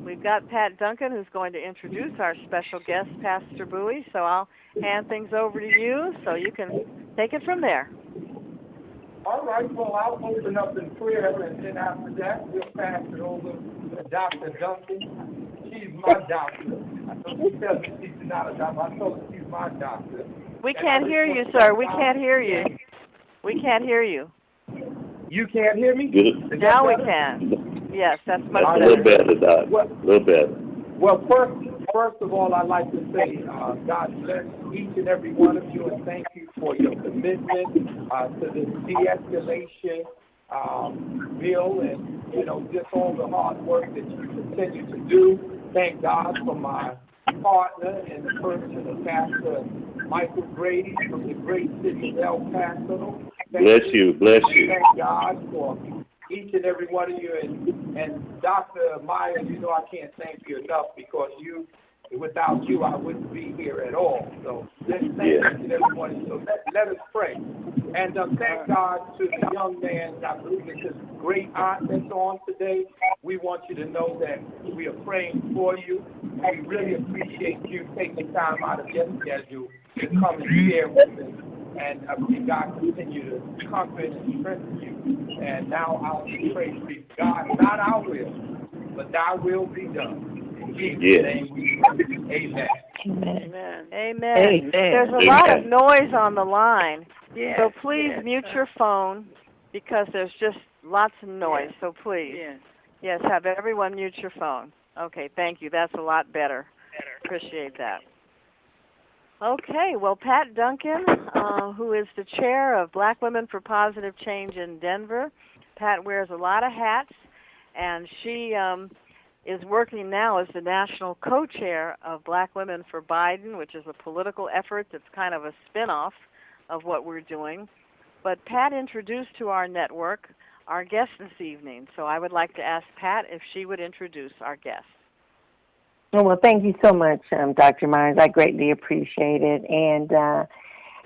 we've got Pat Duncan, who's going to introduce our special guest, Pastor Buie. So I'll hand things over to you so you can take it from there. All right, well, I'll open up in prayer, and then after that, we'll pass it over to Dr. Duncan. She's my doctor. I know she tells me she's not a doctor. I told her she's my doctor. We can't hear you, sir. We can't hear you. We can't hear you. You can't hear me? Now we can. Yes, that's much better. A little better, Doc. A little better. Well, first of all, I'd like to say God bless each and every one of you, and thank you for your commitment to this de-escalation bill, and just all the hard work that you continue to do. Thank God for my partner in the person of Pastor Micheal Grady from the great city of El Paso. Bless you. Thank God for each and every one of you, and Dr. Meyer, I can't thank you enough, because without you, I wouldn't be here at all. So let's thank each and every one of you. So let us pray. And thank God to the young man, I believe it's his great aunt that's on today. We want you to know that we are praying for you. We really appreciate you taking time out of your schedule to come and share with us. And may God continue to comfort and strengthen you. And now I'll pray for God, not our will, but thy will be done. In Jesus' name we pray. Amen. Amen. Amen. There's a lot of noise on the line. So please mute your phone, because there's just lots of noise. So please. Yes, have everyone mute your phone. Okay, thank you. That's a lot better. Appreciate that. Okay, well, Pat Duncan, who is the chair of Black Women for Positive Change in Denver. Pat wears a lot of hats, and she is working now as the national co-chair of Black Women for Biden, which is a political effort that's kind of a spin-off of what we're doing. But Pat introduced to our network our guest this evening, so I would like to ask Pat if she would introduce our guest. Well, thank you so much, Dr. Myers. I greatly appreciate it. And,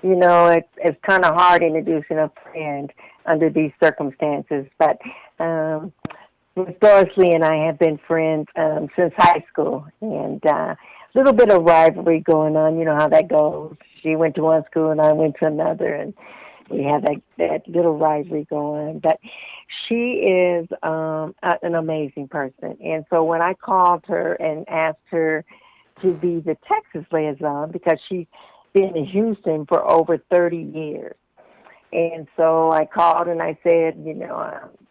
it's kind of hard introducing a friend under these circumstances. But Miss Doris Lee and I have been friends since high school. And a little bit of rivalry going on. You know how that goes. She went to one school and I went to another. And we have that little rivalry going. But she is an amazing person. And so when I called her and asked her to be the Texas liaison, because she's been in Houston for over 30 years. And so I called and I said,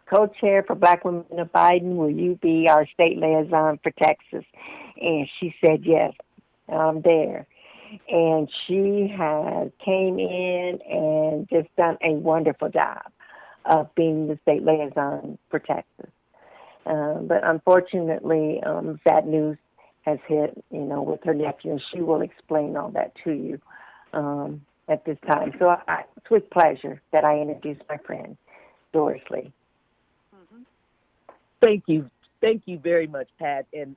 co-chair for Black Women of Biden, will you be our state liaison for Texas? And she said, yes, I'm there. And she has came in and just done a wonderful job of being the state liaison for Texas. But unfortunately, sad news has hit, with her nephew, and she will explain all that to you at this time. So it's with pleasure that I introduce my friend, Doris Lee. Mm-hmm. Thank you. Thank you very much, Pat and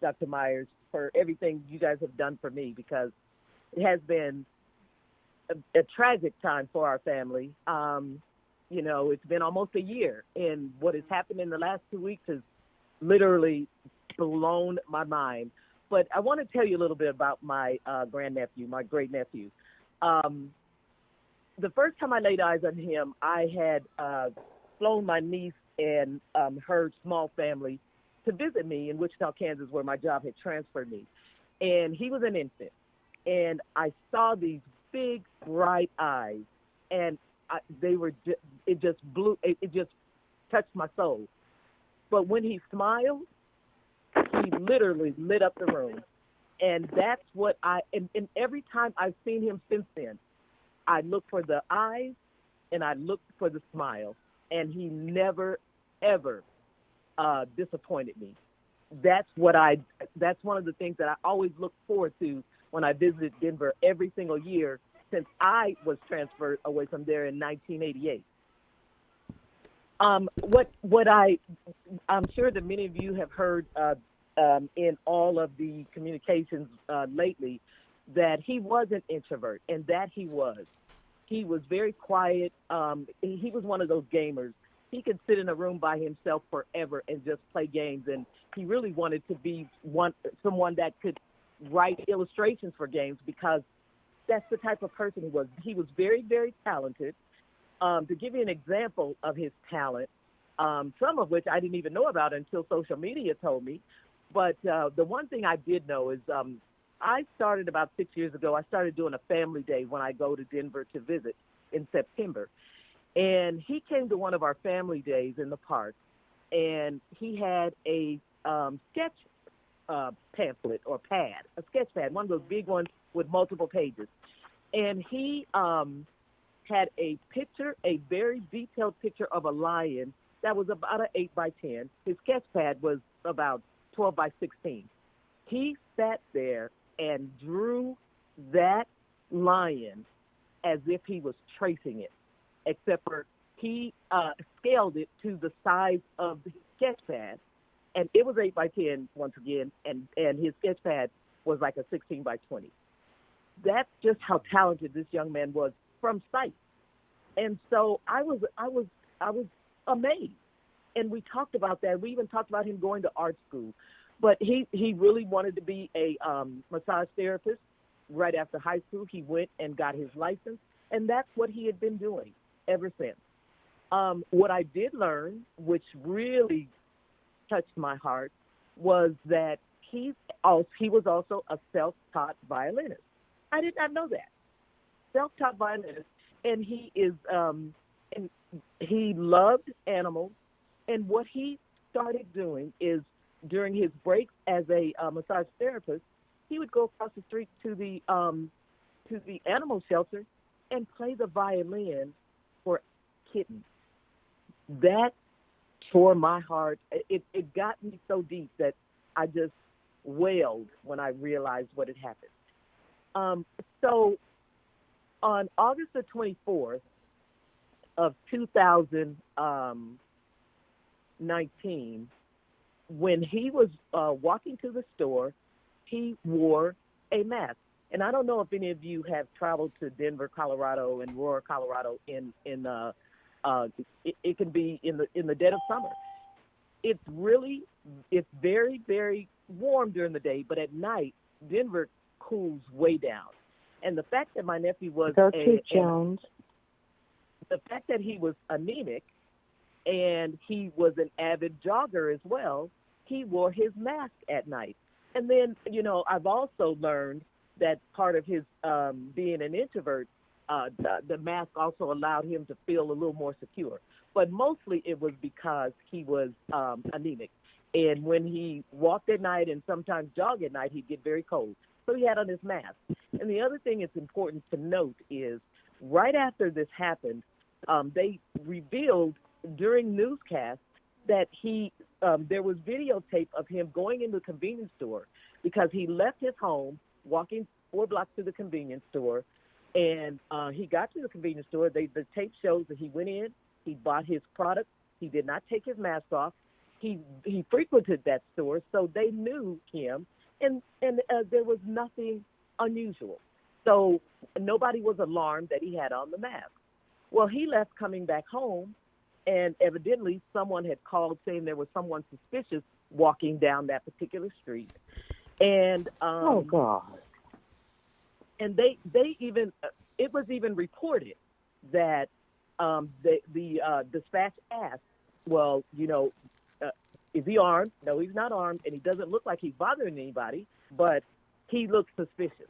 Dr. Myers, for everything you guys have done for me, because it has been a tragic time for our family. It's been almost a year, and what has happened in the last 2 weeks has literally blown my mind. But I want to tell you a little bit about my grandnephew, my great-nephew. The first time I laid eyes on him, I had flown my niece and her small family to visit me in Wichita, Kansas, where my job had transferred me. And he was an infant. And I saw these big, bright eyes, and it just touched my soul. But when he smiled, he literally lit up the room. And that's what and every time I've seen him since then, I look for the eyes and I look for the smile. And he never, ever disappointed me. That's one of the things that I always look forward to when I visited Denver every single year since I was transferred away from there in 1988. I'm sure that many of you have heard in all of the communications lately that he was an introvert, and that he was very quiet. He was one of those gamers he could sit in a room by himself forever and just play games. And he really wanted to be someone that could write illustrations for games, because that's the type of person he was. He was very, very talented. To give you an example of his talent, some of which I didn't even know about until social media told me. But the one thing I did know is I started about 6 years ago. I started doing a family day when I go to Denver to visit in September. And he came to one of our family days in the park, and he had a sketch pamphlet or pad, a sketch pad, one of those big ones with multiple pages. And he had a picture, a very detailed picture of a lion that was about an 8 by 10. His sketch pad was about 12 by 16. He sat there and drew that lion as if he was tracing it, except for he scaled it to the size of the sketch pad, and it was 8 by 10 once again, and his sketch pad was like a 16 by 20. That's just how talented this young man was from sight. And so I was amazed. And we talked about that. We even talked about him going to art school. But he really wanted to be a massage therapist. Right after high school, he went and got his license, and that's what he had been doing ever since. What I did learn, which really touched my heart, was that he was also a self-taught violinist. I did not know that. Self-taught violinist, and he is and he loved animals. And what he started doing is, during his breaks as a massage therapist, he would go across the street to the animal shelter and play the violin for kittens. That tore my heart. It got me so deep that I just wailed when I realized what had happened. So on August the 24th of 2019, when he was walking to the store, he wore a mask. And I don't know if any of you have traveled to Denver, Colorado, and Aurora, Colorado. It can be in the dead of summer. It's very, very warm during the day, but at night Denver cools way down. And the fact that my nephew was the fact that he was anemic, and he was an avid jogger as well, he wore his mask at night. And then, I've also learned that part of his being an introvert, the mask also allowed him to feel a little more secure. But mostly it was because he was anemic. And when he walked at night and sometimes jogged at night, he'd get very cold. So he had on his mask. And the other thing it's important to note is, right after this happened, they revealed during newscasts that there was videotape of him going into the convenience store, because he left his home, walking 4 blocks to the convenience store, and he got to the convenience store. The tape shows that he went in, he bought his product, he did not take his mask off. He frequented that store, so they knew him, and there was nothing unusual. So nobody was alarmed that he had on the mask. Well, he left coming back home, and evidently someone had called saying there was someone suspicious walking down that particular street. And oh God! And they even it was even reported that the dispatch asked, well, is he armed? No, he's not armed, and he doesn't look like he's bothering anybody, but he looks suspicious.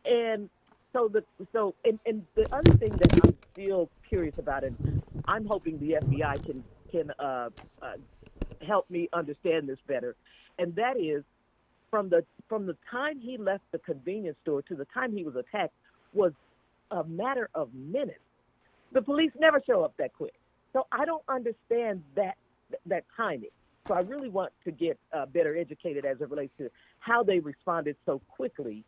And so the other thing that I'm still curious about, and I'm hoping the FBI can help me understand this better, and that is, from the time he left the convenience store to the time he was attacked was a matter of minutes. The police never show up that quick. So I don't understand that timing. So I really want to get better educated as it relates to how they responded so quickly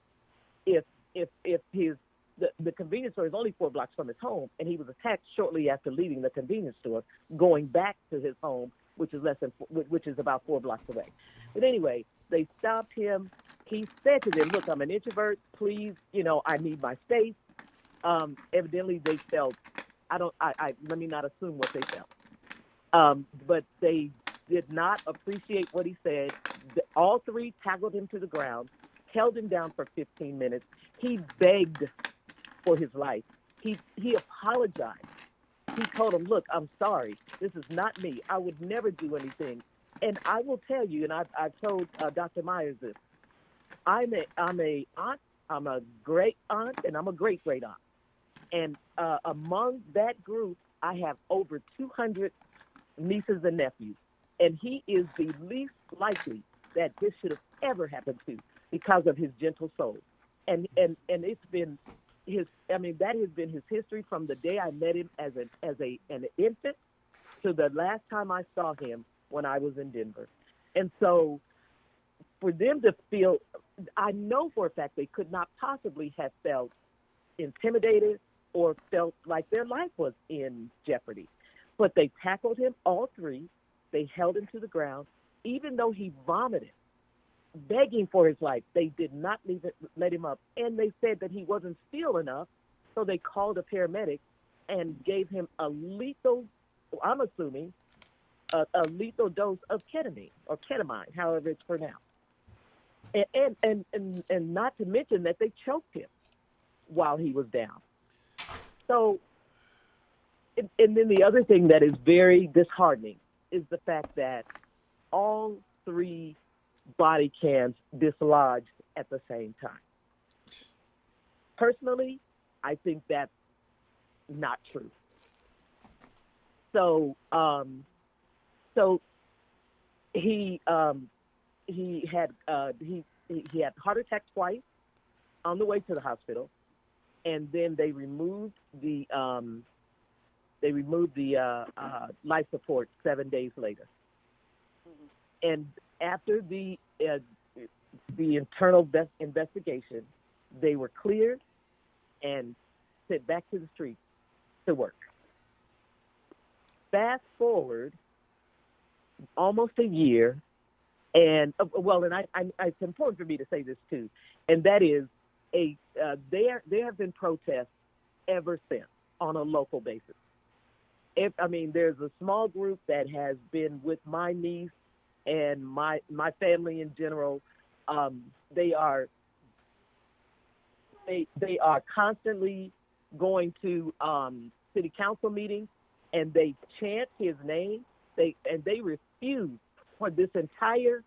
if the convenience store is only 4 blocks from his home, and he was attacked shortly after leaving the convenience store, going back to his home, which is about 4 blocks away. But anyway, they stopped him. He said to them, "Look, I'm an introvert. Please, I need my space." Evidently, they felt. Let me not assume what they felt. but they did not appreciate what he said. All three tackled him to the ground, held him down for 15 minutes. He begged for his life. He apologized. He told him, look, I'm sorry. This is not me. I would never do anything. And I will tell you, and I've told Dr. Myers this, I'm a aunt, I'm a great aunt, and I'm a great-great aunt. And among that group, I have over 200 nieces and nephews. And he is the least likely that this should have ever happened to because of his gentle soul. And it's been that has been his history from the day I met him as an infant to the last time I saw him when I was in Denver. And so for them to feel, I know for a fact they could not possibly have felt intimidated or felt like their life was in jeopardy. But they tackled him, all three. They held him to the ground. Even though he vomited, begging for his life, they did not let him up. And they said that he wasn't still enough, so they called a paramedic and gave him a lethal, I'm assuming, a lethal dose of ketamine or ketamine, however it's pronounced. And not to mention that they choked him while he was down. So, and then the other thing that is very disheartening is the fact that all three body cams dislodged at the same time. Personally, I think that's not true. So, he had heart attack twice on the way to the hospital, and then they removed the life support 7 days later. And after the internal investigation, they were cleared and sent back to the street to work. Fast forward almost a year, and it's important for me to say this too, and that is there have been protests ever since on a local basis. There's a small group that has been with my niece and my family in general. They are constantly going to city council meetings, and they chant his name. They refuse for this entire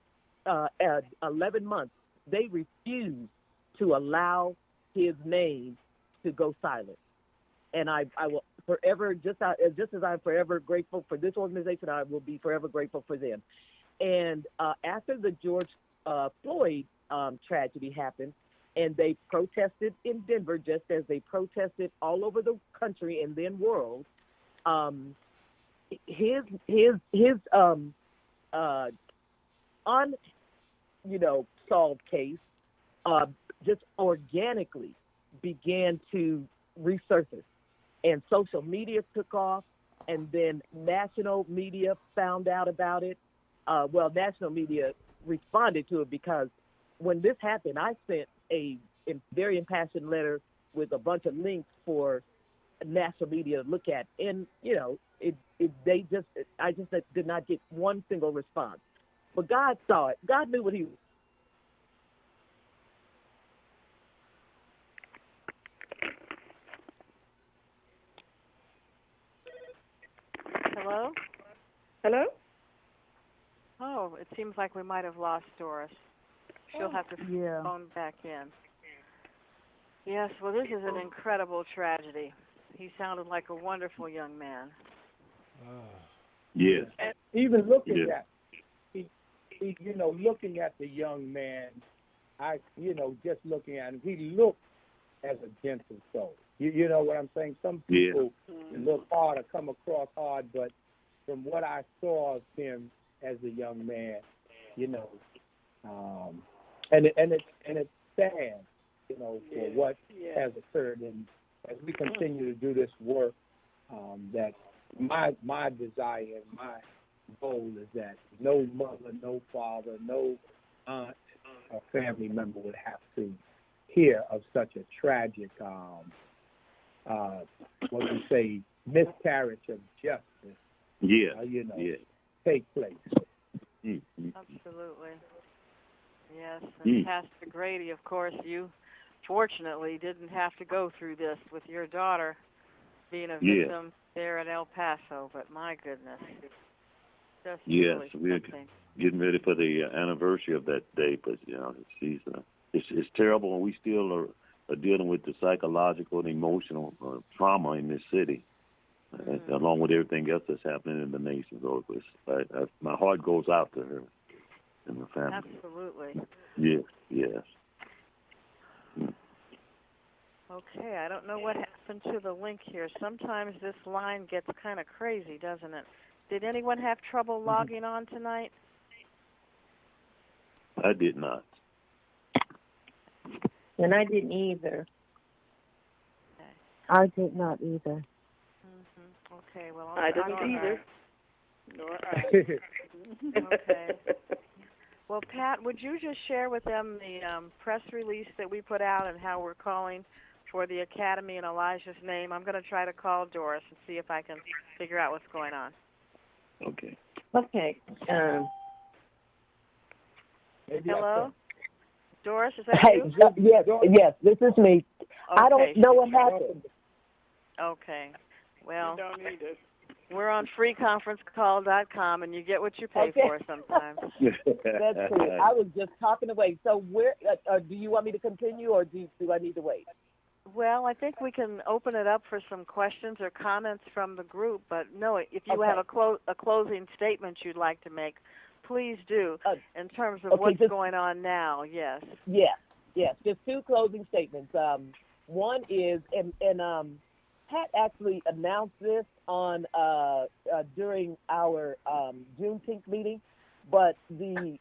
11 months. They refuse to allow his name to go silent. And I will forever, just as I'm forever grateful for this organization, I will be forever grateful for them. And after the George Floyd tragedy happened, and they protested in Denver just as they protested all over the country and then world, his solved case just organically began to resurface, and social media took off, and then national media found out about it. National media responded to it because when this happened, I sent a very impassioned letter with a bunch of links for national media to look at, and I just did not get one single response. But God saw it. God knew what He was. Hello? Hello? Oh, it seems like we might have lost Doris. She'll have to phone back in. Yes, well, this is an incredible tragedy. He sounded like a wonderful young man. Yes. And even looking at, looking at the young man, just looking at him, he looked as a gentle soul. You know what I'm saying? Some people look hard or come across hard, but from what I saw of him as a young man, and it's sad, for what has occurred. And as we continue to do this work, that my desire and my goal is that no mother, no father, no aunt or family member would have to hear of such a tragic, miscarriage of justice take place. Mm-hmm. Absolutely. Yes, and Pastor Grady, of course, you fortunately didn't have to go through this with your daughter being a victim there in El Paso, but my goodness. Just really we're something. getting ready for the anniversary of that day, but it's terrible, and we still are dealing with the psychological and emotional trauma in this city, along with everything else that's happening in the nation. So my heart goes out to her and the family. Absolutely. Yes. Okay, I don't know what happened to the link here. Sometimes this line gets kind of crazy, doesn't it? Did anyone have trouble logging on tonight? I did not. And I didn't either. Okay. I did not either. Okay, well, I didn't either. Okay. Well, Pat, would you just share with them the press release that we put out and how we're calling for the Academy in Elijah's name? I'm going to try to call Doris and see if I can figure out what's going on. Okay. Okay. Hello? Doris, is that you? Yes, this is me. Okay. I don't know what happened. Okay. Well, we're on freeconferencecall.com, and you get what you pay for sometimes. That's true. I was just talking away. So where do you want me to continue, or do I need to wait? Well, I think we can open it up for some questions or comments from the group, but no, if you have a closing statement you'd like to make, please do, in terms of what's going on now, yes. Yes, just two closing statements. One is, and Pat actually announced this on during our Juneteenth meeting, but the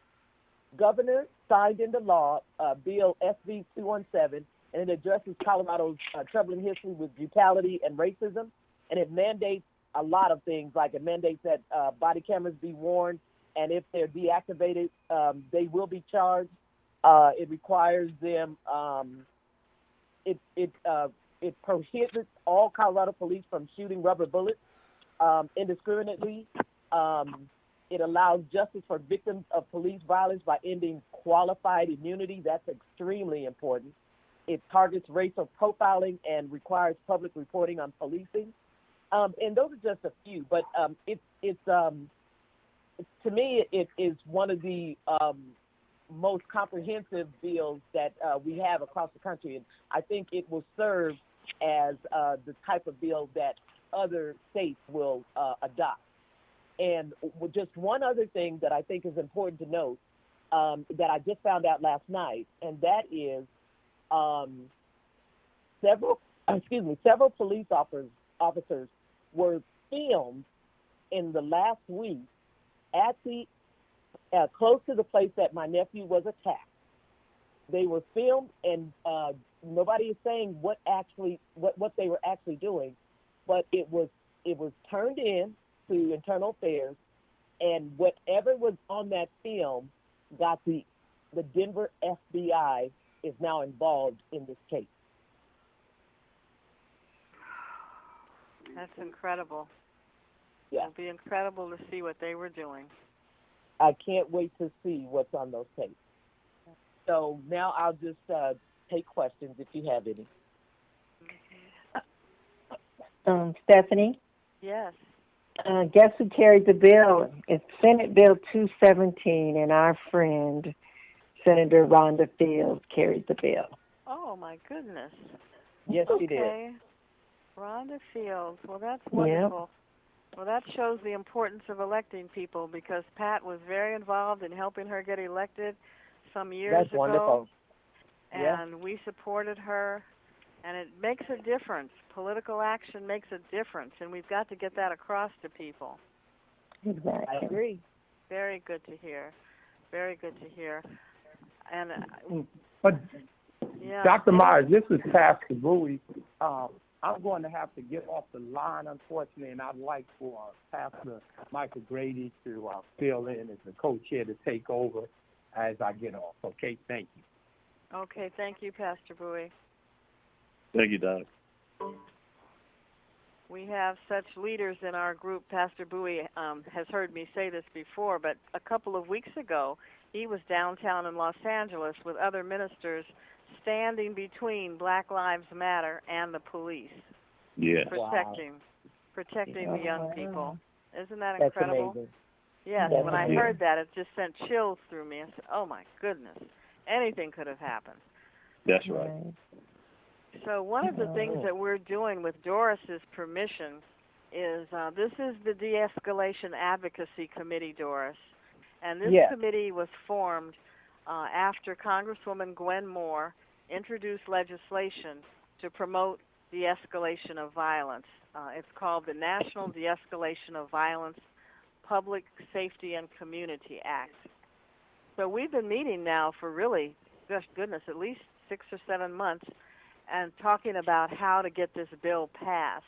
governor signed into law Bill SB 217, and it addresses Colorado's troubling history with brutality and racism, and it mandates a lot of things, like it mandates that body cameras be worn, and if they're deactivated, they will be charged. It requires them. It prohibits all Colorado police from shooting rubber bullets indiscriminately. It allows justice for victims of police violence by ending qualified immunity. That's extremely important. It targets racial profiling and requires public reporting on policing. And those are just a few, but to me, it is one of the most comprehensive bills that we have across the country, and I think it will serve as the type of bill that other states will adopt. And just one other thing that I think is important to note that I just found out last night, and that is several police officers were filmed in the last week at the close to the place that my nephew was attacked. They were filmed, and nobody is saying what they were actually doing, but it was turned in to Internal Affairs, and whatever was on that film got the Denver FBI is now involved in this case. That's incredible. Yeah. It'll be incredible to see what they were doing. I can't wait to see what's on those tapes. So now I'll just take questions if you have any. Stephanie? Yes. Guess who carried the bill? It's Senate Bill 217, and our friend, Senator Rhonda Fields, carried the bill. Oh, my goodness. Yes, she did. Okay. Rhonda Fields. Well, that's wonderful. Yep. Well, that shows the importance of electing people, because Pat was very involved in helping her get elected some years ago. That's wonderful. And we supported her, and it makes a difference. Political action makes a difference, and we've got to get that across to people. Exactly. I agree. Very good to hear. Very good to hear. And But yeah. Dr. Myers, this is Pastor Buie. I'm going to have to get off the line, unfortunately, and I'd like for Pastor Michael Grady to fill in as the co-chair to take over as I get off. Okay, thank you. Okay, thank you, Pastor Buie. Thank you, Doc. We have such leaders in our group. Pastor Buie has heard me say this before, but a couple of weeks ago, he was downtown in Los Angeles with other ministers standing between Black Lives Matter and the police. Yeah. Protecting the young people. Isn't that That's incredible? amazing. Yes, That's when I amazing. heard that, it just sent chills through me. I said, oh, my goodness, anything could have happened. That's right. So one of the things that we're doing with Doris's permission is this is the De-Escalation Advocacy Committee, Doris. And this committee was formed after Congresswoman Gwen Moore introduced legislation to promote de-escalation of violence. It's called the National De-Escalation of Violence Public Safety and Community Act. So we've been meeting now for really, goodness, at least 6 or 7 months and talking about how to get this bill passed.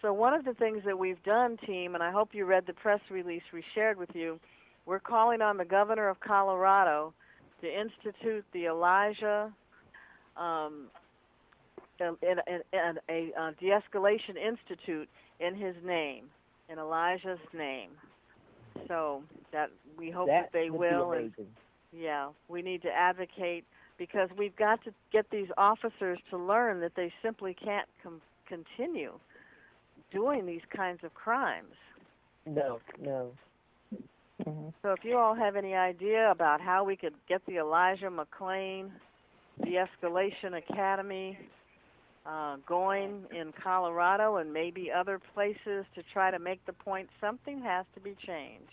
So one of the things that we've done, team, and I hope you read the press release we shared with you, we're calling on the governor of Colorado to institute the Elijah a de-escalation institute in his name, in Elijah's name. So that we hope that they will. And we need to advocate because we've got to get these officers to learn that they simply can't continue doing these kinds of crimes. No. So if you all have any idea about how we could get the Elijah McClain De-Escalation Academy going in Colorado and maybe other places to try to make the point something has to be changed.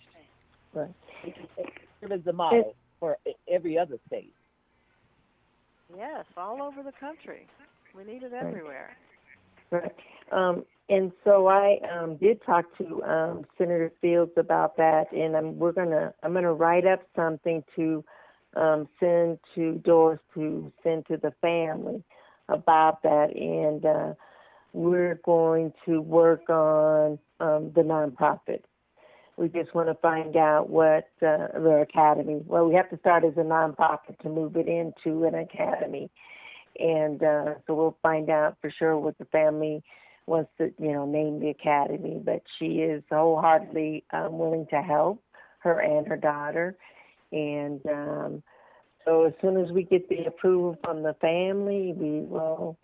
Right. It is the model for every other state. Yes, all over the country. We need it everywhere. Right. And so I did talk to Senator Fields about that, and I'm gonna write up something to send to Doris to send to the family about that, and we're going to work on the nonprofit. We just want to find out what the academy. Well, we have to start as a nonprofit to move it into an academy, and so we'll find out for sure what the family wants to, name the academy. But she is wholeheartedly willing to help her and her daughter, and so as soon as we get the approval from the family, we will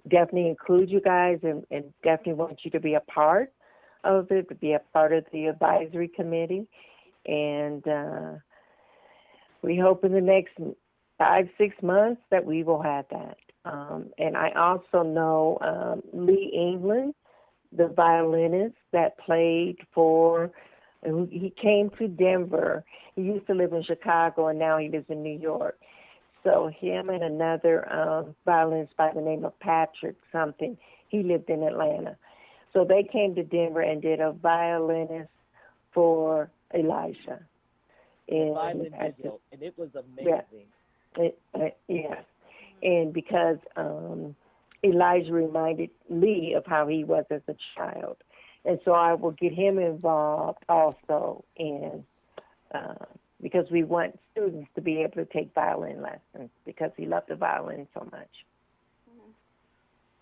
definitely include you guys and definitely want you to be a part of it, to be a part of the advisory committee. And we hope in the next 5-6 months that we will have that. And I also know Lee England, the violinist that played for, he came to Denver. He used to live in Chicago, and now he lives in New York. So him and another violinist by the name of Patrick something, he lived in Atlanta. So they came to Denver and did a violinist for Elijah. And it was amazing. Yes. And because Elijah reminded Lee of how he was as a child. And so I will get him involved also in because we want students to be able to take violin lessons because he loved the violin so much.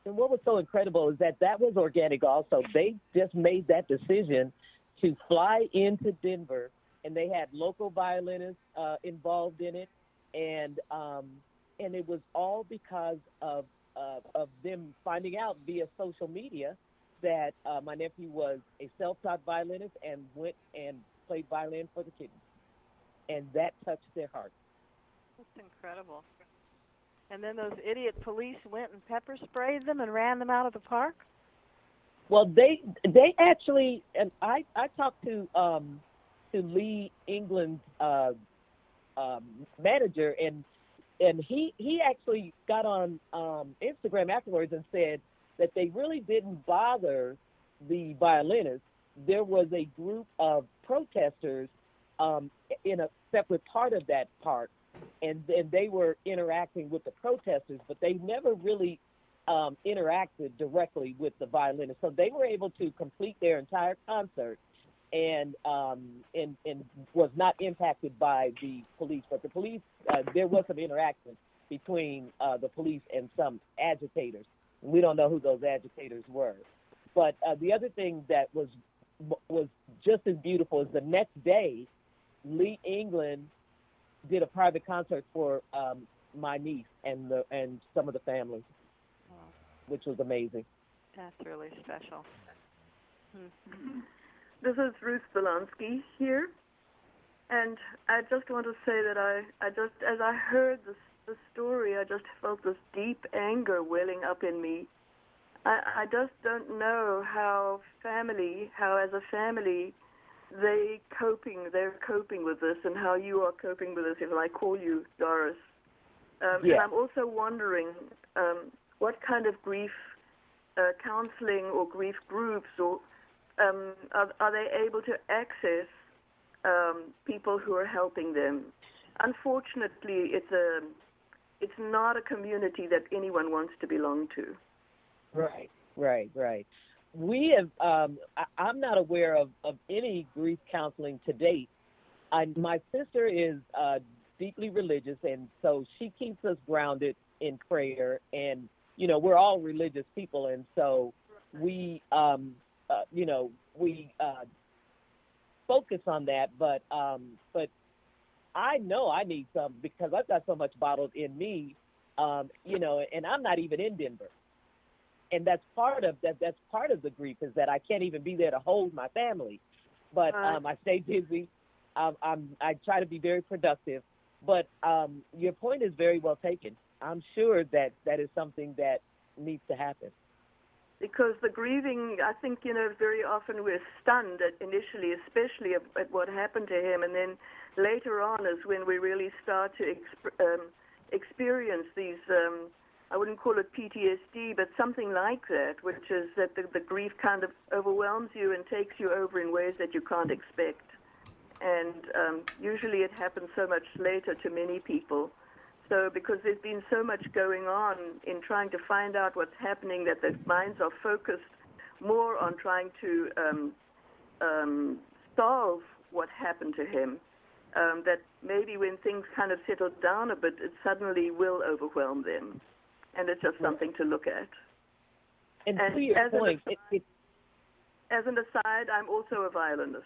And what was so incredible is that was organic also. They just made that decision to fly into Denver, and they had local violinists involved in it, and it was all because of them finding out via social media that my nephew was a self-taught violinist and went and played violin for the kids. And that touched their hearts. That's incredible. And then those idiot police went and pepper sprayed them and ran them out of the park? Well, they actually, and I talked to Lee England's manager, and he actually got on Instagram afterwards and said that they really didn't bother the violinists. There was a group of protesters in a separate part of that park, and they were interacting with the protesters, but they never really interacted directly with the violinists. So they were able to complete their entire concert and was not impacted by the police. But the police, there was some interaction between the police and some agitators. We don't know who those agitators were. But the other thing that was just as beautiful is the next day, Lee England did a private concert for my niece and some of the family, which was amazing. That's really special. This is Ruth Belansky here, and I just want to say that I just, as I heard the story, I just felt this deep anger welling up in me. I just don't know how as a family, they're coping with this, and how you are coping with this, if I call you Doris. And I'm also wondering what kind of grief counseling or grief groups, or are they able to access people who are helping them? Unfortunately, it's not a community that anyone wants to belong to. Right. We have. I'm not aware of any grief counseling to date. My sister is deeply religious, and so she keeps us grounded in prayer. And we're all religious people, and so we focus on that. But I know I need some, because I've got so much bottled in me, and I'm not even in Denver. And that's part of the grief, is that I can't even be there to hold my family. But I stay busy. I try to be very productive. But your point is very well taken. I'm sure that is something that needs to happen. Because the grieving, I think, very often we're stunned initially, especially at what happened to him. And then later on is when we really start to experience these, I wouldn't call it PTSD, but something like that, which is that the grief kind of overwhelms you and takes you over in ways that you can't expect. And usually it happens so much later to many people. So because there's been so much going on in trying to find out what's happening, that their minds are focused more on trying to solve what happened to him, that maybe when things kind of settle down a bit, it suddenly will overwhelm them. And it's just something to look at. And to your point, as an aside, I'm also a violinist.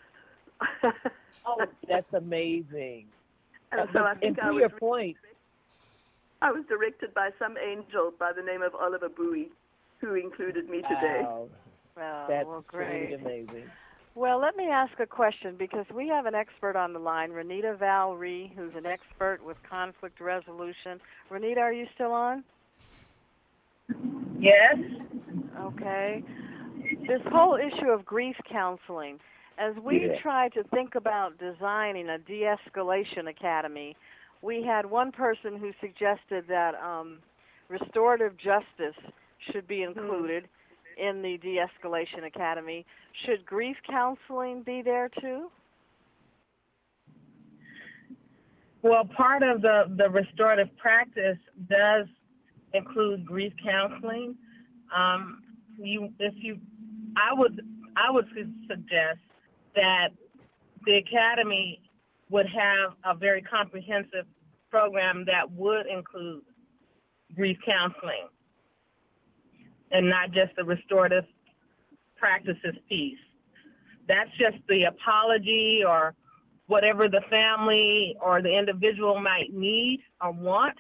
Oh, that's amazing. And so I think to your point, I was directed by some angel by the name of Oliver Buie, who included me today. Wow. That's great. Amazing. Well, let me ask a question, because we have an expert on the line, Renita Valerie, who's an expert with conflict resolution. Renita, are you still on? Yes. Okay. This whole issue of grief counseling, as we try to think about designing a de-escalation academy, we had one person who suggested that restorative justice should be included in the De-Escalation Academy. Should grief counseling be there too? Well, part of the restorative practice does include grief counseling. I would suggest that the academy would have a very comprehensive program that would include grief counseling and not just the restorative practices piece. That's just the apology or whatever the family or the individual might need or want,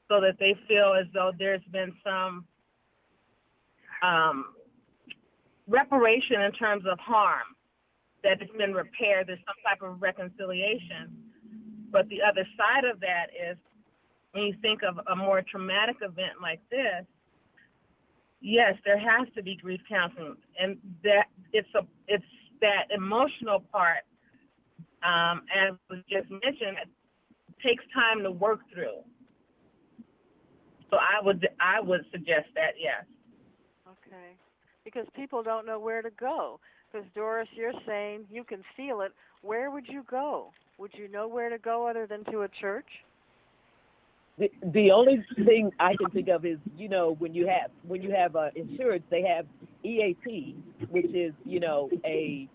so that they feel as though there's been some reparation in terms of harm, that it's been repaired, there's some type of reconciliation. But the other side of that is, when you think of a more traumatic event like this, yes, there has to be grief counseling, and that it's that emotional part, as was just mentioned, it takes time to work through. So I would suggest that, yes. Okay. Because people don't know where to go. Because, Doris, you're saying you can feel it. Where would you go? Would you know where to go other than to a church? The only thing I can think of is, when you have insurance, they have EAP, which is a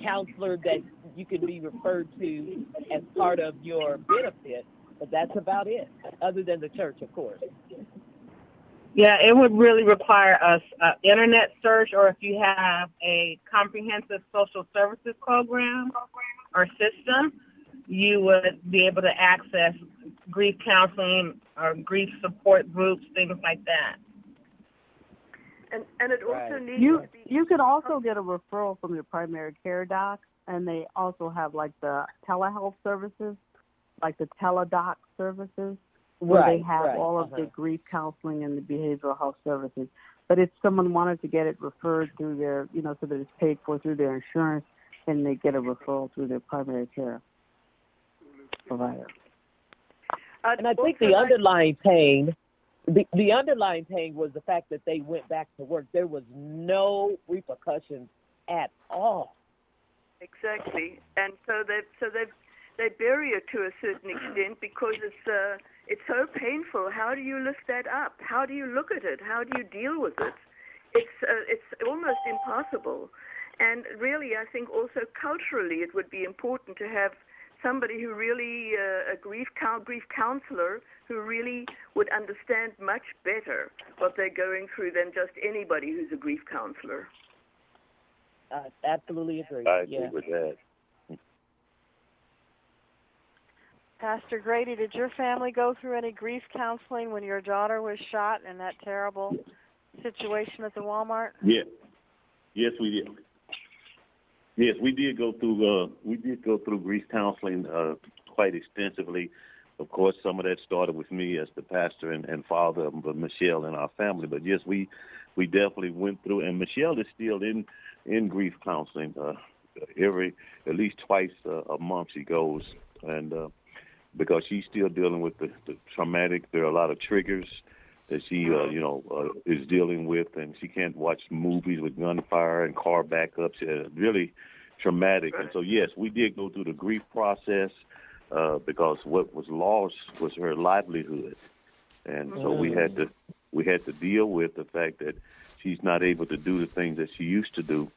counselor that you can be referred to as part of your benefit. But that's about it, other than the church, of course. Yeah, it would really require a internet search, or if you have a comprehensive social services program or system, you would be able to access grief counseling or grief support groups, things like that. And it also needs You to be. you could also get a referral from your primary care doc, and they also have like the telehealth services, like the teledoc services, where they have all of the grief counseling and the behavioral health services. But if someone wanted to get it referred through their, so that it's paid for through their insurance, then they get a referral through their primary care provider. And I think the underlying pain, the underlying pain was the fact that they went back to work. There was no repercussions at all. Exactly, and so they bury it to a certain extent because it's so painful. How do you lift that up? How do you look at it? How do you deal with it? It's almost impossible. And really, I think also culturally, it would be important to have somebody who really, a grief counselor, who really would understand much better what they're going through than just anybody who's a grief counselor. I absolutely agree. I agree with that. Pastor Grady, did your family go through any grief counseling when your daughter was shot in that terrible situation at the Walmart? Yeah. Yes, we did. Yes, we did go through grief counseling quite extensively. Of course, some of that started with me as the pastor and father of Micheal and our family. But yes, we definitely went through, and Micheal is still in grief counseling. At least twice a month she goes, and because she's still dealing with the traumatic. There are a lot of triggers that she is dealing with, and she can't watch movies with gunfire and car backups. Really traumatic. And so yes, we did go through the grief process because what was lost was her livelihood, and so we had to deal with the fact that she's not able to do the things that she used to do.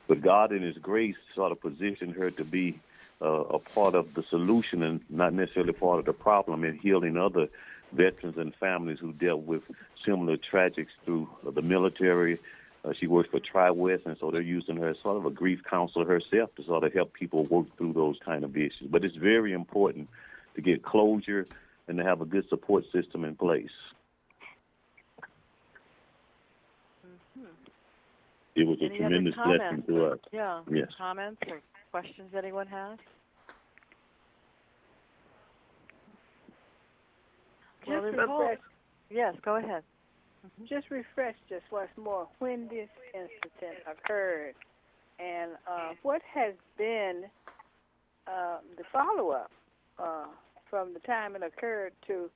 But God, in His grace, sort of positioned her to be a part of the solution and not necessarily part of the problem in healing other veterans and families who dealt with similar tragics through the military. She works for Tri-West, and so they're using her as sort of a grief counselor herself to sort of help people work through those kind of issues. But it's very important to get closure and to have a good support system in place. It was a tremendous blessing to us. Yeah. Yes. Comments or questions anyone has? Yes, go ahead. Just refresh us once more when this incident occurred and what has been the follow-up from the time it occurred to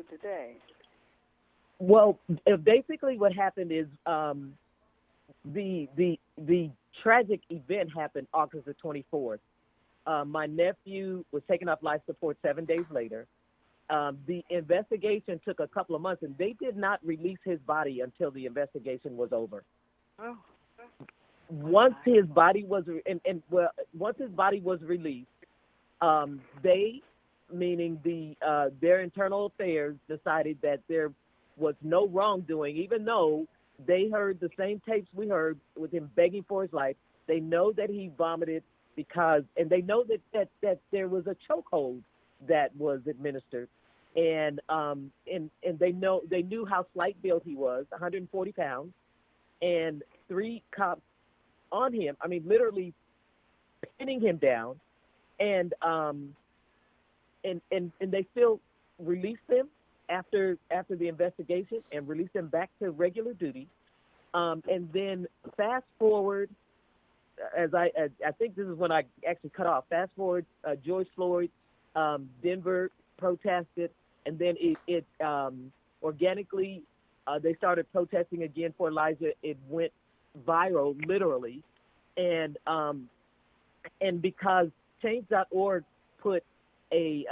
today. Well, basically what happened is the tragic event happened August the 24th. My nephew was taken off life support 7 days later. The investigation took a couple of months, and they did not release his body until the investigation was over. Oh. Once his body was released, they, meaning their internal affairs, decided that there was no wrongdoing, even though they heard the same tapes we heard with him begging for his life. They know that he vomited and they know that there was a chokehold that was administered, and they knew how slight built he was, 140 pounds, and 3 cops on him. I mean, literally pinning him down, and they still released him after the investigation and released him back to regular duty. And then fast forward, as I think this is when I actually cut off. Fast forward, George Floyd, Denver protested, and then it organically they started protesting again for Elijah. It went viral, literally, and because Change.org put a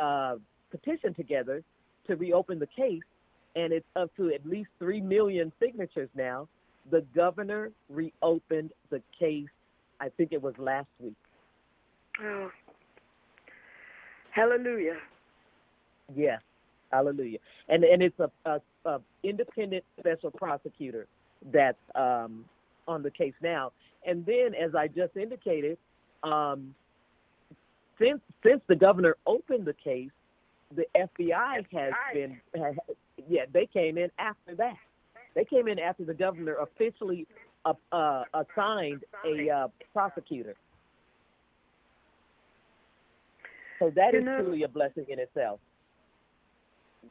petition together to reopen the case, and it's up to at least 3 million signatures now. The governor reopened the case, I think it was last week. Oh. Hallelujah. Yes. Hallelujah. And it's a independent special prosecutor that's on the case now. And then, as I just indicated, since the governor opened the case, the FBI they came in after that. They came in after the governor officially assigned a prosecutor. So that is truly a blessing in itself.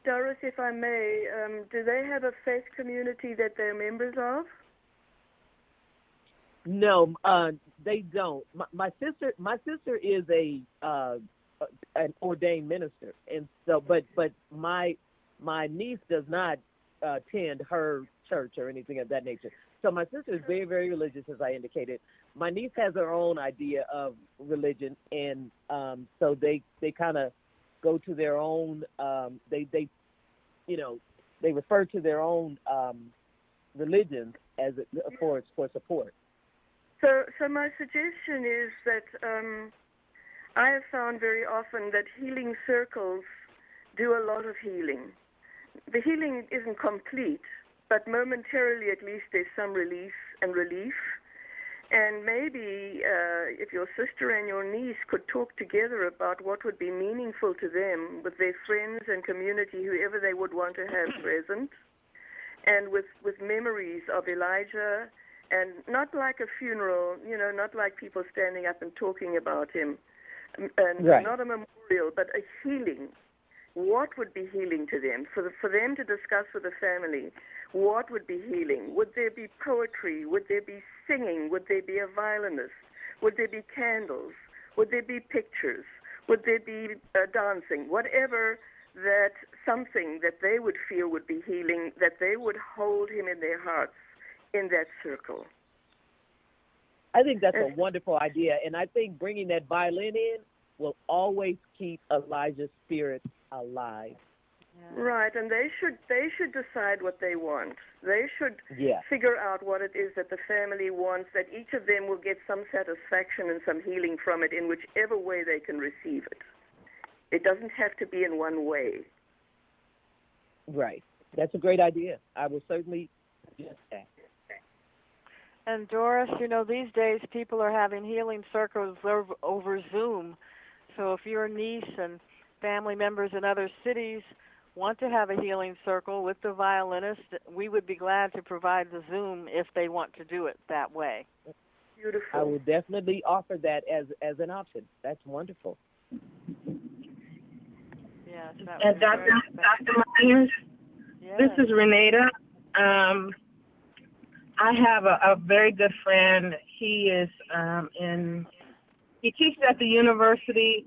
Doris, if I may, do they have a faith community that they're members of? No, they don't. My sister is an ordained minister, and so but my niece does not attend her church or anything of that nature. So my sister is very, very religious, as I indicated. My niece has her own idea of religion, and so they kind of go to their own. They refer to their own religions as for support. So my suggestion is that I have found very often that healing circles do a lot of healing. The healing isn't complete, but momentarily at least there's some relief. And maybe if your sister and your niece could talk together about what would be meaningful to them with their friends and community, whoever they would want to have present, and with memories of Elijah, and not like a funeral, not like people standing up and talking about him, and not a memorial, but a healing. What would be healing to them? For them to discuss with the family, what would be healing? Would there be poetry? Would there be singing? Would there be a violinist? Would there be candles? Would there be pictures? Would there be dancing? Whatever, that something that they would feel would be healing, that they would hold him in their hearts in that circle. I think that's a wonderful idea, and I think bringing that violin in will always keep Elijah's spirit alive. Yeah. Right, and they should decide what they want. They should figure out what it is that the family wants, that each of them will get some satisfaction and some healing from it in whichever way they can receive it. It doesn't have to be in one way. Right. That's a great idea. I will certainly suggest that. And Doris, these days people are having healing circles over Zoom. So if your niece and family members in other cities want to have a healing circle with the violinist, we would be glad to provide the Zoom if they want to do it that way. Beautiful. I will definitely offer that as an option. That's wonderful. Yes. And Dr. Myers, this is Renata. I have a very good friend. He is he teaches at the University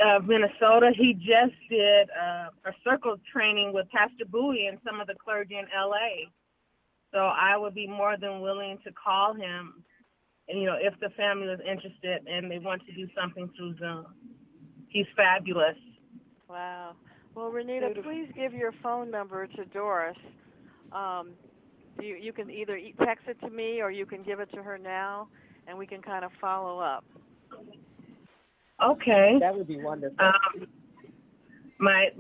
of Minnesota. He just did a circle training with Pastor Buie and some of the clergy in LA. So I would be more than willing to call him, and if the family is interested and they want to do something through Zoom. He's fabulous. Wow. Well, Renata, please give your phone number to Doris. You can either text it to me or you can give it to her now, and we can kind of follow up. Okay. That would be wonderful. My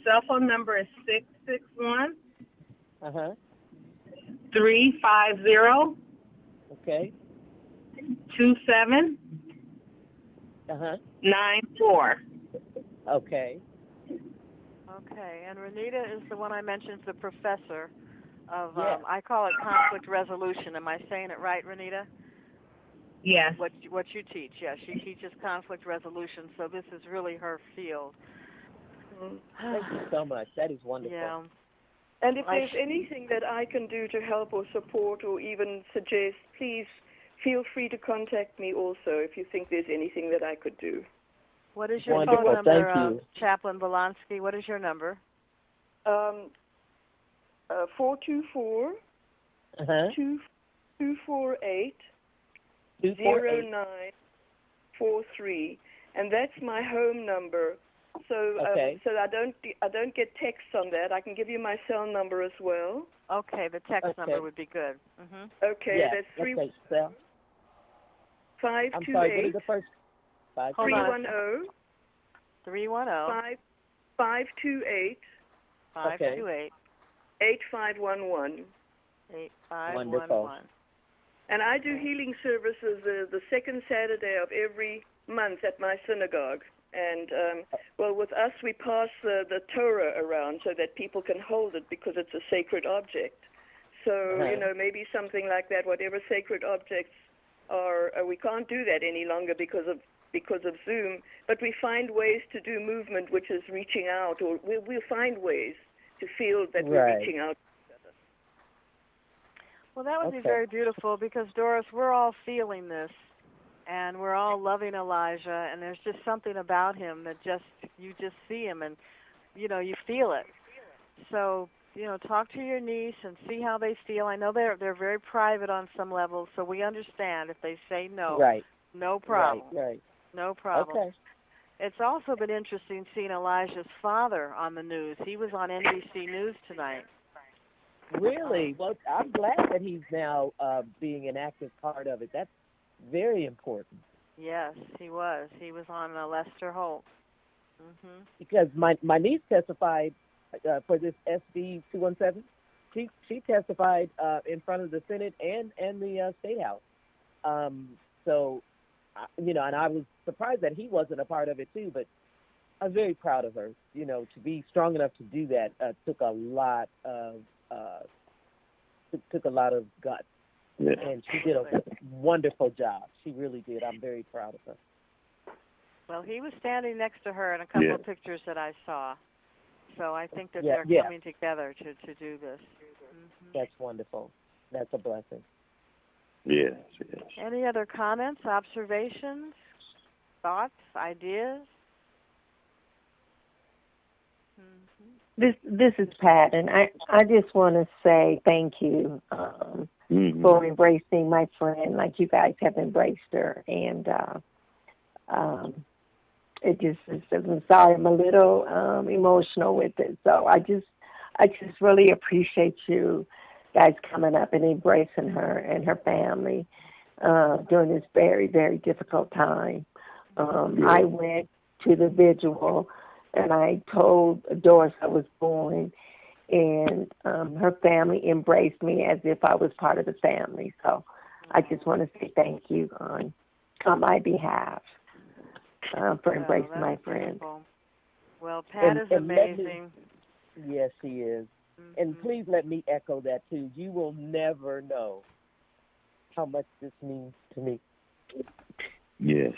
cell phone number is 661 350 Okay. 27 94. Okay. Okay, and Renata is the one I mentioned, the professor of, I call it conflict resolution. Am I saying it right, Renata? Yes. What you teach, yes. She teaches conflict resolution, so this is really her field. Thank you so much. That is wonderful. Yeah. And if there's anything that I can do to help or support or even suggest, please feel free to contact me also if you think there's anything that I could do. What is your phone number, Chaplain Volonsky? What is your number? 424 248 0943, and that's my home number. So so I don't get texts on that. I can give you my cell number as well. Okay, the text number would be good. Okay, that's 528. I'm sorry, what is the first? 310. 310. 528 528 8511. 8511. Wonderful. And I do healing services the second Saturday of every month at my synagogue. And, well, with us, we pass the Torah around so that people can hold it because it's a sacred object. So, you know, maybe something like that, whatever sacred objects are, we can't do that any longer because of Zoom, but we find ways to do movement which is reaching out, or we'll find ways to feel that we're reaching out. Well, that would be very beautiful because, Doris, we're all feeling this, and we're all loving Elijah, and there's just something about him that you just see him, and, you know, you feel it. So, you know, talk to your niece and see how they feel. I know they're very private on some levels, so we understand if they say no. Right. No problem. Right. No problem. Okay. It's also been interesting seeing Elijah's father on the news. He was on NBC News tonight. Really? Well, I'm glad that he's now being an active part of it. That's very important. Yes, he was. He was on Lester Holt. Mm-hmm. Because my niece testified for this SB 217. She testified in front of the Senate and the State House. So, you know, and I was surprised that he wasn't a part of it too. But I was very proud of her. You know, to be strong enough to do that took a lot of guts. Yeah. And she did a wonderful job. She really did. I'm very proud of her. Well, he was standing next to her in a couple of pictures that I saw. So I think that they're coming together to do this. Mm-hmm. That's wonderful. That's a blessing. Yes. Any other comments, observations, thoughts, ideas? Mm-hmm. This is Pat, and I just want to say thank you for embracing my friend like you guys have embraced her, and it just is. I'm sorry, I'm a little emotional with it. So I just really appreciate you guys coming up and embracing her and her family during this very, very difficult time. I went to the vigil, and I told Doris I was born, and her family embraced me as if I was part of the family. So I just want to say thank you on my behalf for embracing my friend. Beautiful. Well, Pat is amazing. Yes, he is. Mm-hmm. And please let me echo that too. You will never know how much this means to me. Yes.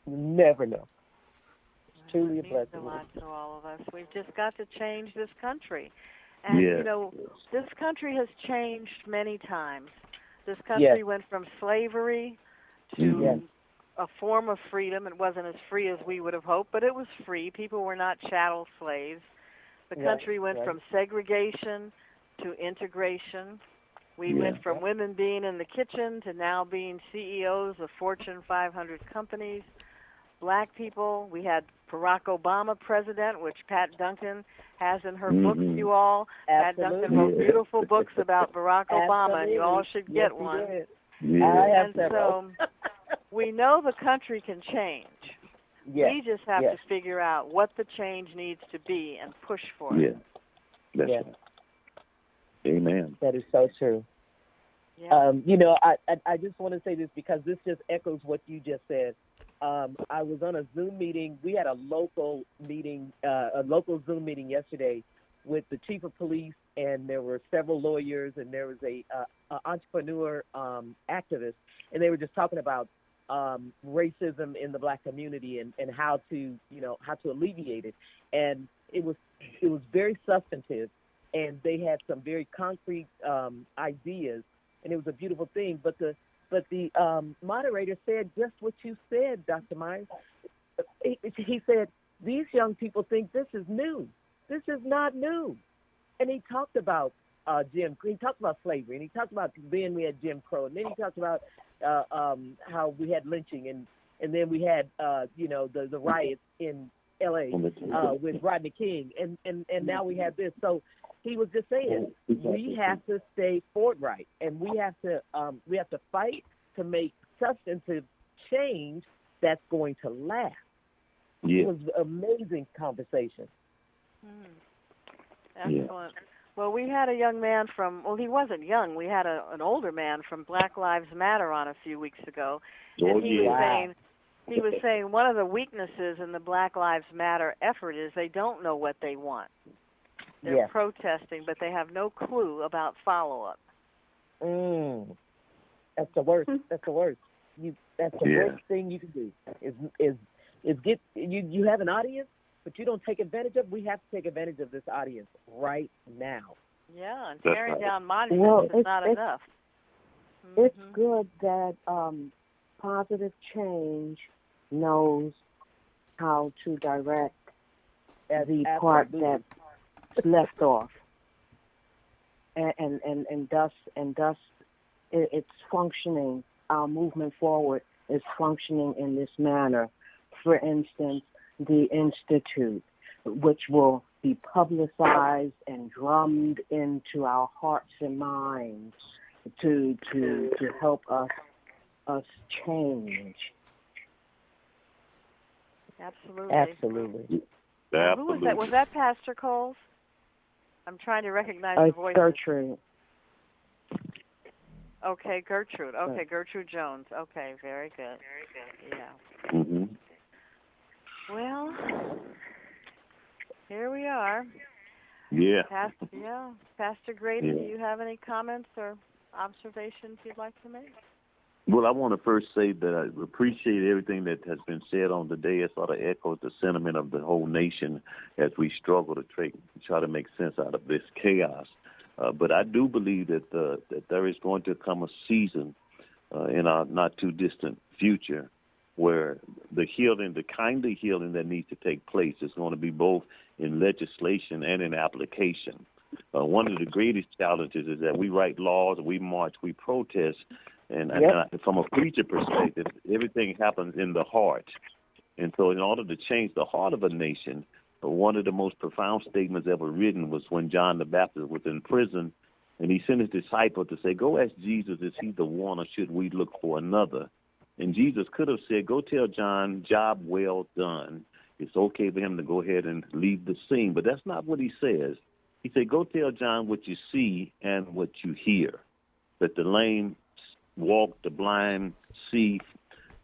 You never know. Truly a blessing. It means a lot to all of us. We've just got to change this country. And, you know, this country has changed many times. This country went from slavery to a form of freedom. It wasn't as free as we would have hoped, but it was free. People were not chattel slaves. The country went from segregation to integration. We went from women being in the kitchen to now being CEOs of Fortune 500 companies. Black people, we had Barack Obama president, which Pat Duncan has in her books, you all. Absolutely. Pat Duncan wrote beautiful books about Barack Obama, and you all should get one. I have and several. So we know the country can change. We just have to figure out what the change needs to be and push for it. That's right. Amen. That is so true. Yeah. You know, I just want to say this because this just echoes what you just said. I was on a Zoom meeting. We had a local meeting, a local Zoom meeting yesterday with the chief of police, and there were several lawyers, and there was a entrepreneur activist, and they were just talking about racism in the Black community and how to alleviate it. And it was very substantive, and they had some very concrete ideas, and it was a beautiful thing. But the moderator said just what you said, Dr. Myers. He said, these young people think this is new. This is not new. And he talked about he talked about slavery, and he talked about then we had Jim Crow, and then he talked about how we had lynching, and then we had the riots in L.A. With Rodney King, and now we have this. So he was just saying we have to stay forthright, and we have to fight to make substantive change that's going to last. It was amazing conversation. Excellent. Well, we had a young man he wasn't young. We had an older man from Black Lives Matter on a few weeks ago. And he was saying one of the weaknesses in the Black Lives Matter effort is they don't know what they want. They're protesting, but they have no clue about follow-up. That's the worst. That's the worst. That's the worst thing you can do is get you have an audience, but you don't take advantage of. We have to take advantage of this audience right now. Yeah, and tearing down monuments is not enough. It's good that positive change knows how to direct the part that's left off, and thus it's functioning. Our movement forward is functioning in this manner. For instance, the Institute, which will be publicized and drummed into our hearts and minds to help us change. Absolutely. Who was that? Was that Pastor Coles? I'm trying to recognize the voice. Gertrude. Okay, Gertrude. Okay, Gertrude Jones. Okay, very good. Yeah. Well, here we are. Yeah. Pastor Grady, do you have any comments or observations you'd like to make? Well, I want to first say that I appreciate everything that has been said on today. It sort of echoes the sentiment of the whole nation as we struggle to try to make sense out of this chaos. But I do believe that there is going to come a season in our not too distant future where the healing, the kind of healing that needs to take place is going to be both in legislation and in application. One of the greatest challenges is that we write laws, we march, we protest, and from a preacher perspective, everything happens in the heart. And so in order to change the heart of a nation, one of the most profound statements ever written was when John the Baptist was in prison, and he sent his disciples to say, go ask Jesus, is he the one or should we look for another? And Jesus could have said, go tell John, job well done. It's okay for him to go ahead and leave the scene. But that's not what he says. He said, go tell John what you see and what you hear, that the lame walk, the blind see,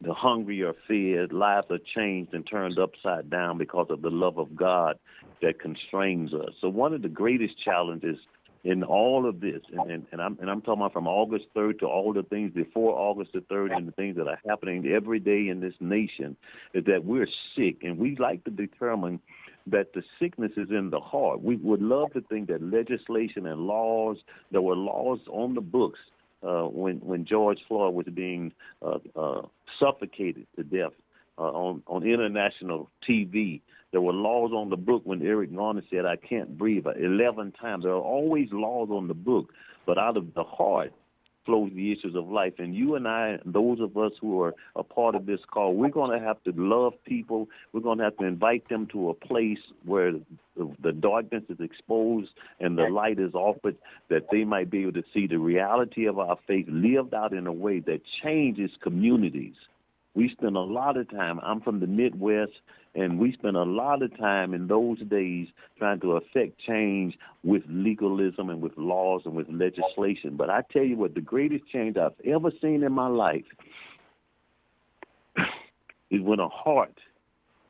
the hungry are fed, lives are changed and turned upside down because of the love of God that constrains us. So one of the greatest challenges in all of this, and I'm talking about from August 3rd to all the things before August the 3rd and the things that are happening every day in this nation, is that we're sick, and we like to determine that the sickness is in the heart. We would love to think that legislation and laws, there were laws on the books when George Floyd was being suffocated to death on international TV. There were laws on the book when Eric Garner said, I can't breathe 11 times. There are always laws on the book, but out of the heart flows the issues of life. And you and I, those of us who are a part of this call, we're going to have to love people. We're going to have to invite them to a place where the darkness is exposed and the light is offered, that they might be able to see the reality of our faith lived out in a way that changes communities. We spend a lot of time, I'm from the Midwest, and we spent a lot of time in those days trying to affect change with legalism and with laws and with legislation. But I tell you what, the greatest change I've ever seen in my life is when a heart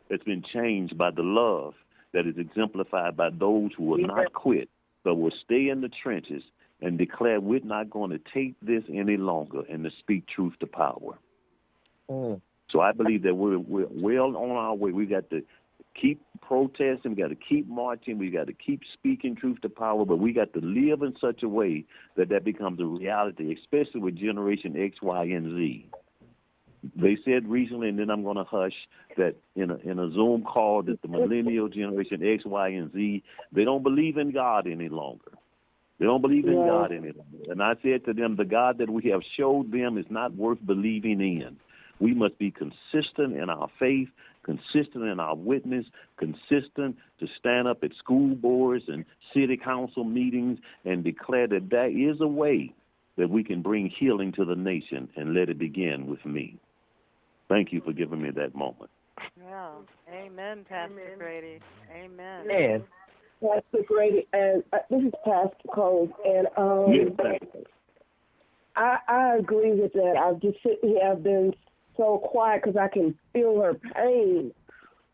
that's been changed by the love that is exemplified by those who will not quit, but will stay in the trenches and declare we're not going to take this any longer and to speak truth to power. So I believe that we're well on our way. We got to keep protesting. We got to keep marching. We got to keep speaking truth to power. But we got to live in such a way that that becomes a reality, especially with Generation X, Y, and Z. They said recently, and then I'm going to hush, that in a Zoom call that the millennial generation X, Y, and Z, they don't believe in God any longer. They don't believe in God any longer. And I said to them, the God that we have showed them is not worth believing in. We must be consistent in our faith, consistent in our witness, consistent to stand up at school boards and city council meetings and declare that there is a way that we can bring healing to the nation, and let it begin with me. Thank you for giving me that moment. Yeah. Amen, Pastor Grady. Amen. And Pastor Grady, and this is Pastor Cole, and I agree with that. I've just sitting here, I've been so quiet because I can feel her pain.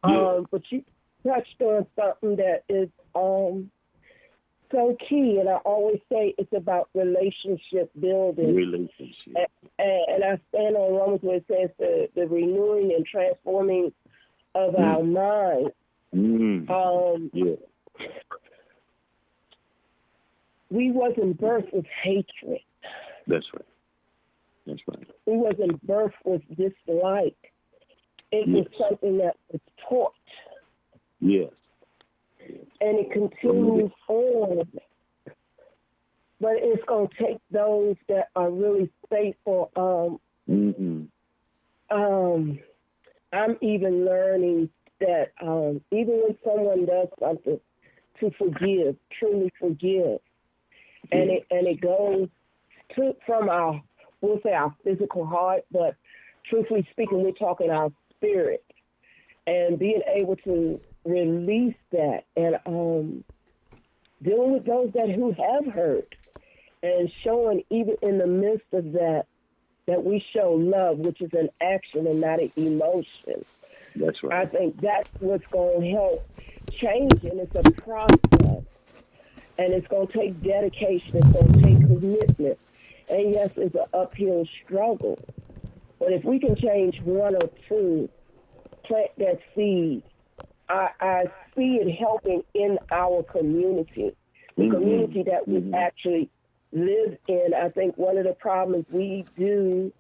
But you touched on something that is so key, and I always say it's about relationship building. Relationship. And I stand on Romans where it says the renewing and transforming of our mind. We wasn't birthed with hatred. That's right. That's right. We wasn't birthed with dislike. It was something that was taught. Yes. And it continues on. But it's going to take those that are really faithful. I'm even learning that even when someone does something, to forgive, truly forgive. And it goes from our, we'll say our physical heart, but truthfully speaking, we're talking our spirit. And being able to release that and dealing with those who have hurt and showing even in the midst of that we show love, which is an action and not an emotion. That's right. I think that's what's going to help change, and it's a process. And it's going to take dedication. It's going to take commitment. And yes, it's an uphill struggle. But if we can change one or two, plant that seed, I see it helping in our community, the community that we actually live in. I think one of the problems we do,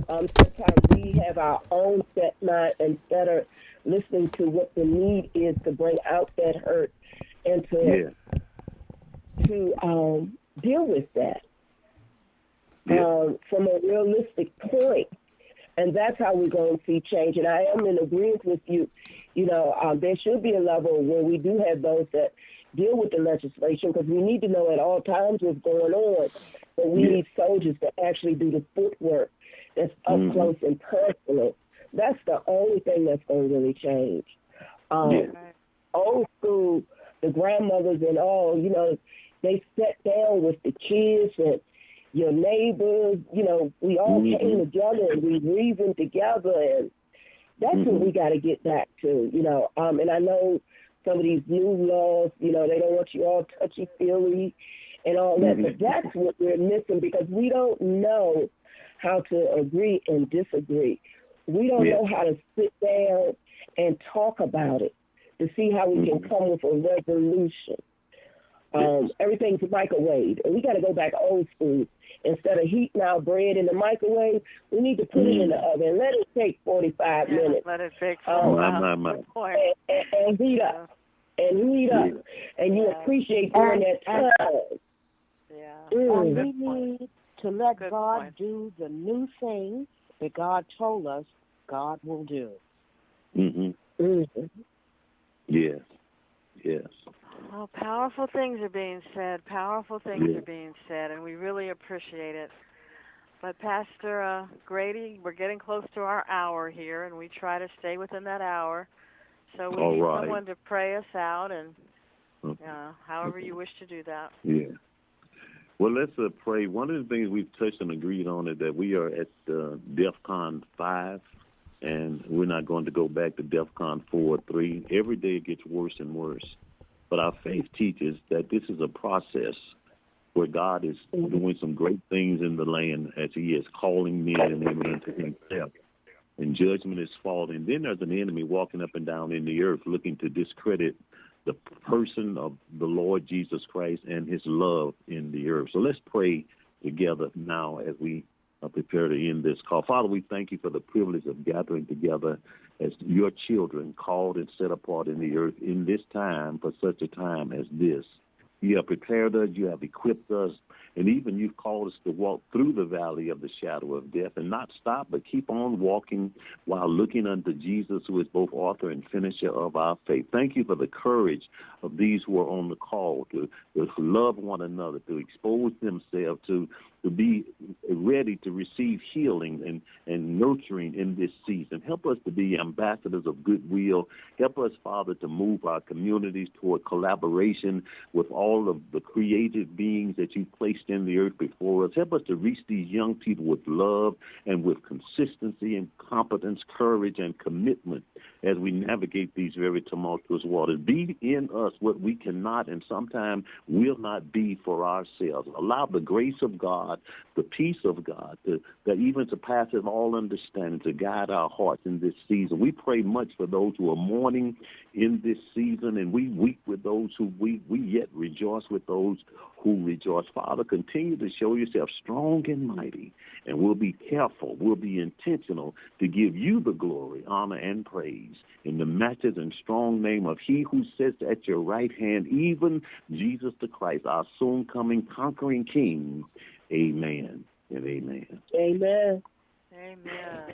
sometimes we have our own set mind instead of listening to what the need is to bring out that hurt and to deal with that from a realistic point. And that's how we're going to see change. And I am in agreement with you. You know, there should be a level where we do have those that deal with the legislation, because we need to know at all times what's going on. But we need soldiers to actually do the footwork that's up close and personal. That's the only thing that's going to really change. Old school, the grandmothers and all, you know, they sat down with the kids and your neighbors, you know, we all came together and we reasoned together, and that's what we got to get back to, you know. And I know some of these new laws, you know, they don't want you all touchy-feely and all that, but that's what we're missing, because we don't know how to agree and disagree. We don't know how to sit down and talk about it to see how we can come with a resolution. Everything's microwave, and we got to go back old school. Instead of heating our bread in the microwave, we need to put it in the oven. Let it take 45 minutes. Let it bake for a while. And heat up. And heat up. And you appreciate during that time. And we need to let God do the new thing that God told us God will do. Yes. Yes. Oh, powerful things are being said. Powerful things are being said, and we really appreciate it. But Pastor Grady, we're getting close to our hour here, and we try to stay within that hour. So we need someone to pray us out, and however you wish to do that. Yeah. Well, let's pray. One of the things we've touched and agreed on is that we are at DEFCON 5, and we're not going to go back to DEFCON 4 or 3. Every day it gets worse and worse. But our faith teaches that this is a process where God is doing some great things in the land as he is calling men and women unto himself. And judgment is falling. Then there's an enemy walking up and down in the earth looking to discredit the person of the Lord Jesus Christ and his love in the earth. So let's pray together now as we prepare to end this call. Father, we thank you for the privilege of gathering together as your children, called and set apart in the earth in this time, for such a time as this. You have prepared us, you have equipped us, and even you've called us to walk through the valley of the shadow of death and not stop, but keep on walking while looking unto Jesus, who is both author and finisher of our faith. Thank you for the courage of these who are on the call to love one another, to expose themselves to to be ready to receive healing and nurturing in this season. Help us to be ambassadors of goodwill. Help us, Father, to move our communities toward collaboration with all of the creative beings that you placed in the earth before us. Help us to reach these young people with love and with consistency and competence, courage, and commitment as we navigate these very tumultuous waters. Be in us what we cannot and sometimes will not be for ourselves. Allow the grace of God, the peace of God, that even surpasses all understanding, to guide our hearts in this season. We pray much for those who are mourning in this season, and we weep with those who weep. We yet rejoice with those who rejoice. Father, continue to show yourself strong and mighty, and we'll be careful, we'll be intentional to give you the glory, honor, and praise in the matchless and strong name of he who sits at your right hand, even Jesus the Christ, our soon-coming, conquering King. Amen and amen. Amen. Amen.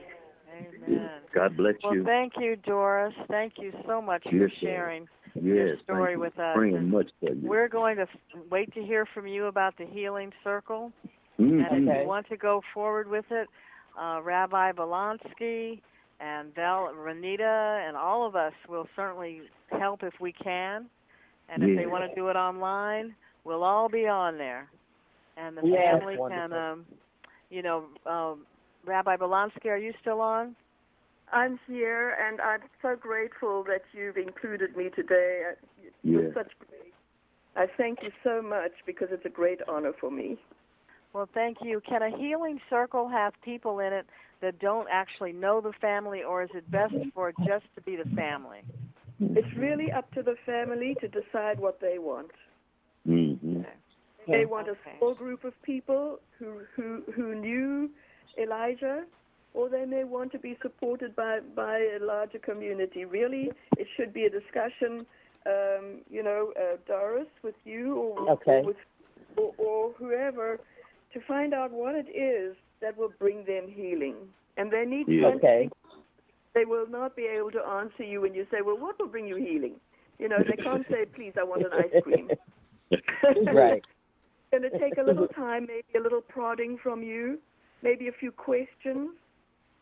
Amen. God bless you. Well, thank you, Doris. Thank you so much for sharing your story with us. Praying much for you. We're going to wait to hear from you about the healing circle. Mm-hmm. And if you want to go forward with it, Rabbi Bolonsky and Renita and all of us will certainly help if we can. And if they want to do it online, we'll all be on there. And the family can, Rabbi Bolonsky, are you still on? I'm here, and I'm so grateful that you've included me today. It's such great. I thank you so much because it's a great honor for me. Well, thank you. Can a healing circle have people in it that don't actually know the family, or is it best for it just to be the family? It's really up to the family to decide what they want. Mm-hmm. They want a small group of people who knew Elijah, or they may want to be supported by a larger community. Really, it should be a discussion, Doris, with you or whoever, to find out what it is that will bring them healing. And they need to They will not be able to answer you when you say, well, what will bring you healing? They can't say, please, I want an ice cream. Right. It's going to take a little time, maybe a little prodding from you, maybe a few questions,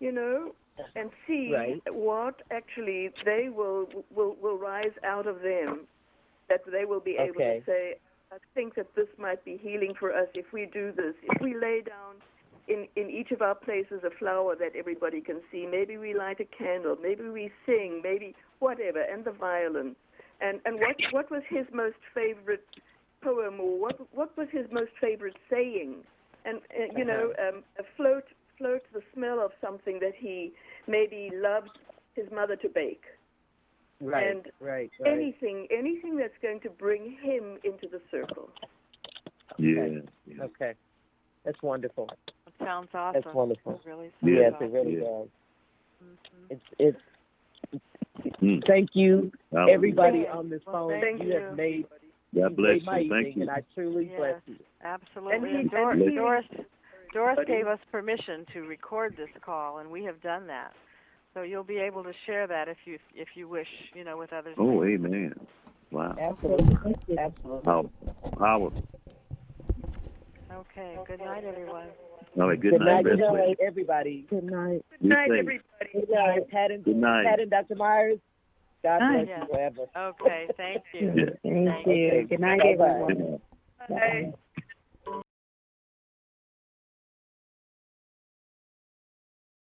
and see what actually they will rise out of them, that they will be able to say, I think that this might be healing for us if we do this. If we lay down in each of our places a flower that everybody can see, maybe we light a candle, maybe we sing, maybe whatever, and the violin. And what was his most favorite poem, or what was his most favorite saying? And float the smell of something that he maybe loved his mother to bake. Right, and right. Anything that's going to bring him into the circle. Okay. That's wonderful. That sounds awesome. That's wonderful. It really yes, awesome. it really does. Mm-hmm. It's thank you, everybody on this phone. Thank you. Have made God bless my you. evening, Thank you. and I truly bless you. Absolutely. And Doris gave us permission to record this call, and we have done that. So you'll be able to share that if you wish, with others. Oh, amen. Wow. Absolutely. Powerful. Okay. Good night, everyone. All right. Good night. Good night, everybody. Good night. Good night, everybody. Good night, Pat and Dr. Myers. God bless you forever. Okay. Thank you. Yeah. Thank you. Good night, everyone. Bye.